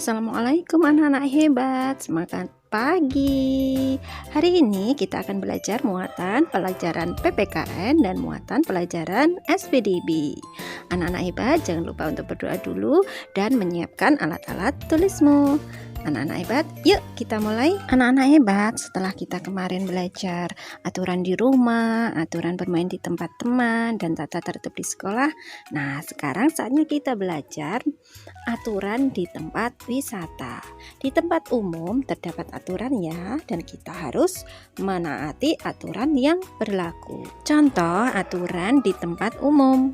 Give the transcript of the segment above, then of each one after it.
Assalamualaikum anak-anak hebat, semangat pagi. Hari ini kita akan belajar muatan pelajaran PPKN dan muatan pelajaran SPDB. Anak-anak hebat, jangan lupa untuk berdoa dulu dan menyiapkan alat-alat tulismu. Anak-anak hebat, yuk kita mulai. Anak-anak hebat, setelah kita kemarin belajar aturan di rumah, aturan bermain di tempat teman, dan tata tertib di sekolah. Nah, sekarang saatnya kita belajar aturan di tempat wisata. Di tempat umum terdapat aturan ya, dan kita harus menaati aturan yang berlaku. Contoh aturan di tempat umum.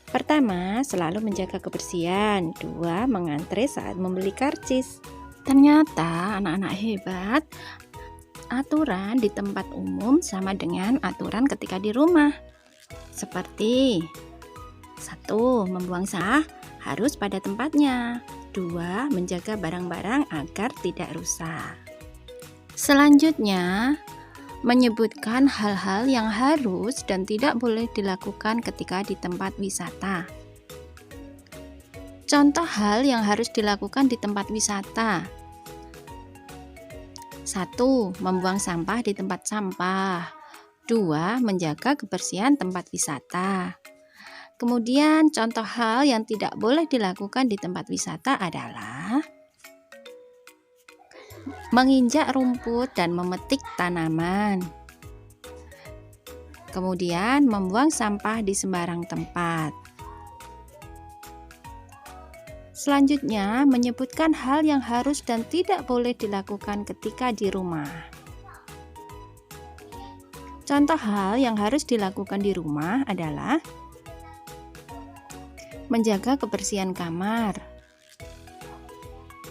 Pertama, selalu menjaga kebersihan. 2, mengantre saat membeli karcis. Ternyata anak-anak hebat, aturan di tempat umum sama dengan aturan ketika di rumah. Seperti 1, membuang sampah harus pada tempatnya. 2, menjaga barang-barang agar tidak rusak. Selanjutnya, menyebutkan hal-hal yang harus dan tidak boleh dilakukan ketika di tempat wisata. Contoh hal yang harus dilakukan di tempat wisata. 1, membuang sampah di tempat sampah. 2, menjaga kebersihan tempat wisata. Kemudian contoh hal yang tidak boleh dilakukan di tempat wisata adalah menginjak rumput dan memetik tanaman. Kemudian membuang sampah di sembarang tempat. Selanjutnya, menyebutkan hal yang harus dan tidak boleh dilakukan ketika di rumah. Contoh hal yang harus dilakukan di rumah adalah menjaga kebersihan kamar,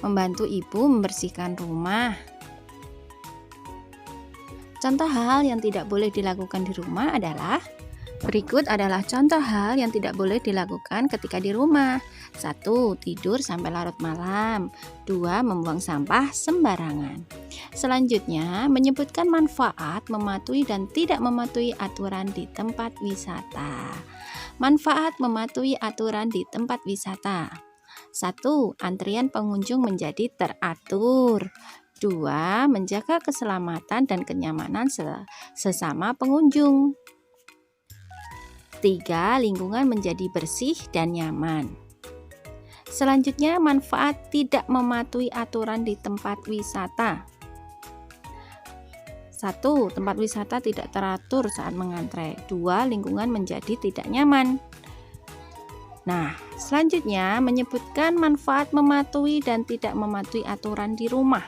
membantu ibu membersihkan rumah. Contoh hal yang tidak boleh dilakukan di rumah adalah berikut adalah contoh hal yang tidak boleh dilakukan ketika di rumah. 1, tidur sampai larut malam. 2, membuang sampah sembarangan. Selanjutnya, menyebutkan manfaat mematuhi dan tidak mematuhi aturan di tempat wisata. Manfaat mematuhi aturan di tempat wisata. 1, antrian pengunjung menjadi teratur. 2, menjaga keselamatan dan kenyamanan sesama pengunjung. 3, lingkungan menjadi bersih dan nyaman. Selanjutnya, manfaat tidak mematuhi aturan di tempat wisata. 1, tempat wisata tidak teratur saat mengantre. 2, lingkungan menjadi tidak nyaman. Nah, selanjutnya menyebutkan manfaat mematuhi dan tidak mematuhi aturan di rumah.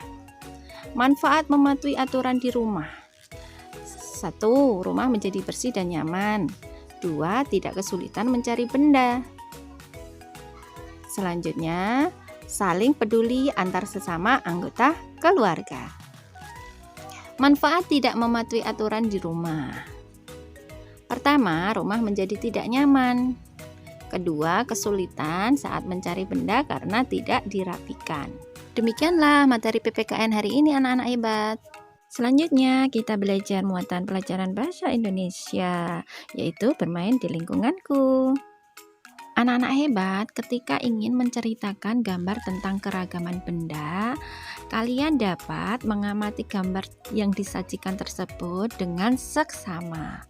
Manfaat mematuhi aturan di rumah. 1, rumah menjadi bersih dan nyaman. 2, tidak kesulitan mencari benda. Selanjutnya, saling peduli antar sesama anggota keluarga. Manfaat tidak mematuhi aturan di rumah. Pertama, rumah menjadi tidak nyaman. Kedua, kesulitan saat mencari benda karena tidak dirapikan. Demikianlah materi PPKN hari ini anak-anak hebat. Selanjutnya kita belajar muatan pelajaran bahasa Indonesia, yaitu bermain di lingkunganku. Anak-anak hebat, ketika ingin menceritakan gambar tentang keragaman benda, kalian dapat mengamati gambar yang disajikan tersebut dengan seksama.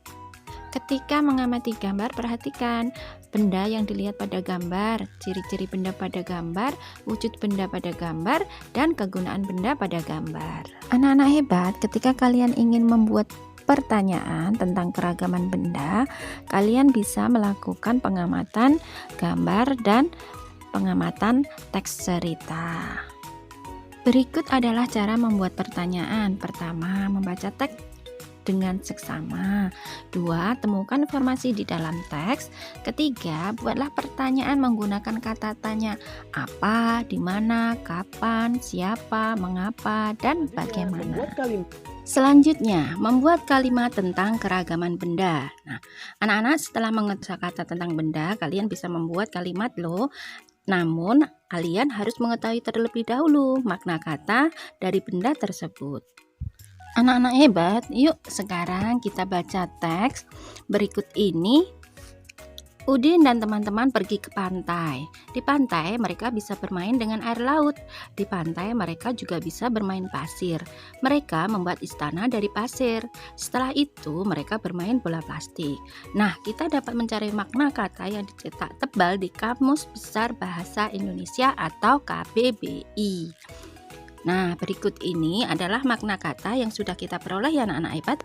Ketika mengamati gambar, perhatikan benda yang dilihat pada gambar, ciri-ciri benda pada gambar, wujud benda pada gambar, dan kegunaan benda pada gambar. Anak-anak hebat, ketika kalian ingin membuat pertanyaan tentang keragaman benda, kalian bisa melakukan pengamatan gambar dan pengamatan teks cerita. Berikut adalah cara membuat pertanyaan. Pertama, membaca teks dengan seksama. 2, temukan informasi di dalam teks. 3, buatlah pertanyaan menggunakan kata tanya apa, di mana, kapan, siapa, mengapa, dan bagaimana. Selanjutnya, membuat kalimat tentang keragaman benda. Nah, anak-anak setelah mengetahui kata tentang benda, kalian bisa membuat kalimat loh. Namun, kalian harus mengetahui terlebih dahulu makna kata dari benda tersebut. Anak-anak hebat, yuk sekarang kita baca teks berikut ini Udin dan teman-teman pergi ke pantai. Di pantai mereka bisa bermain dengan air laut. Di pantai mereka juga bisa bermain pasir. Mereka membuat istana dari pasir. Setelah itu mereka bermain bola plastik. Nah, kita dapat mencari makna kata yang dicetak tebal di Kamus Besar Bahasa Indonesia atau KBBI. Nah, berikut ini adalah makna kata yang sudah kita peroleh ya anak-anak hebat.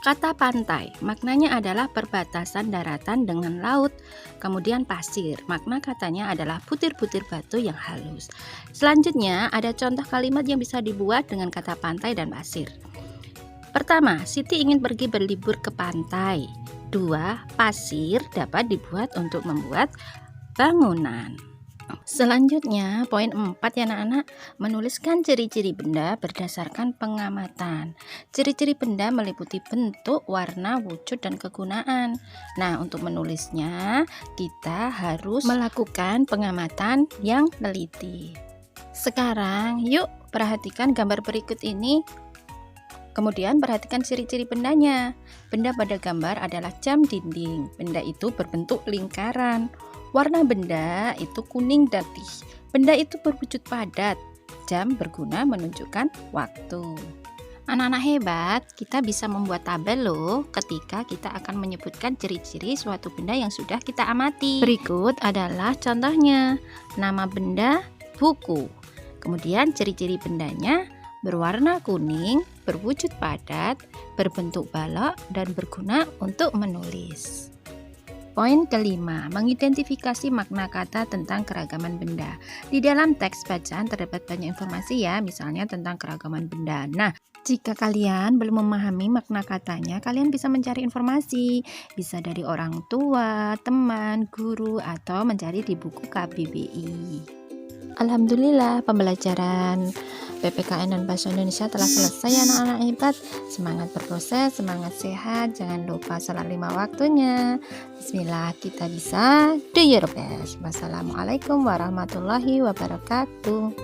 Kata pantai, maknanya adalah perbatasan daratan dengan laut. Kemudian pasir, makna katanya adalah butir-butir batu yang halus. Selanjutnya, ada contoh kalimat yang bisa dibuat dengan kata pantai dan pasir. Pertama, Siti ingin pergi berlibur ke pantai. 2. Pasir dapat dibuat untuk membuat bangunan. Selanjutnya, poin 4 ya anak-anak, menuliskan ciri-ciri benda berdasarkan pengamatan. Ciri-ciri benda meliputi bentuk, warna, wujud, dan kegunaan. Nah, untuk menulisnya, kita harus melakukan pengamatan yang teliti. Sekarang, yuk perhatikan gambar berikut ini. Kemudian perhatikan ciri-ciri bendanya. Benda pada gambar adalah jam dinding. Benda itu berbentuk lingkaran. Warna benda itu kuning dan putih. Benda itu berwujud padat. Jam berguna menunjukkan waktu. Anak-anak hebat, kita bisa membuat tabel loh ketika kita akan menyebutkan ciri-ciri suatu benda yang sudah kita amati. Berikut adalah contohnya. Nama benda buku. Kemudian ciri-ciri bendanya berwarna kuning, berwujud padat, berbentuk balok, dan berguna untuk menulis. Poin kelima, mengidentifikasi makna kata tentang keragaman benda. Di dalam teks bacaan terdapat banyak informasi ya, misalnya tentang keragaman benda. Nah, jika kalian belum memahami makna katanya, kalian bisa mencari informasi. Bisa dari orang tua, teman, guru, atau mencari di buku KBBI. Alhamdulillah, pembelajaran PPKN dan Bahasa Indonesia telah selesai ya anak-anak hebat. Semangat berproses, semangat sehat, jangan lupa sholat 5 waktunya. Bismillah, kita bisa do your best. Wassalamualaikum warahmatullahi wabarakatuh.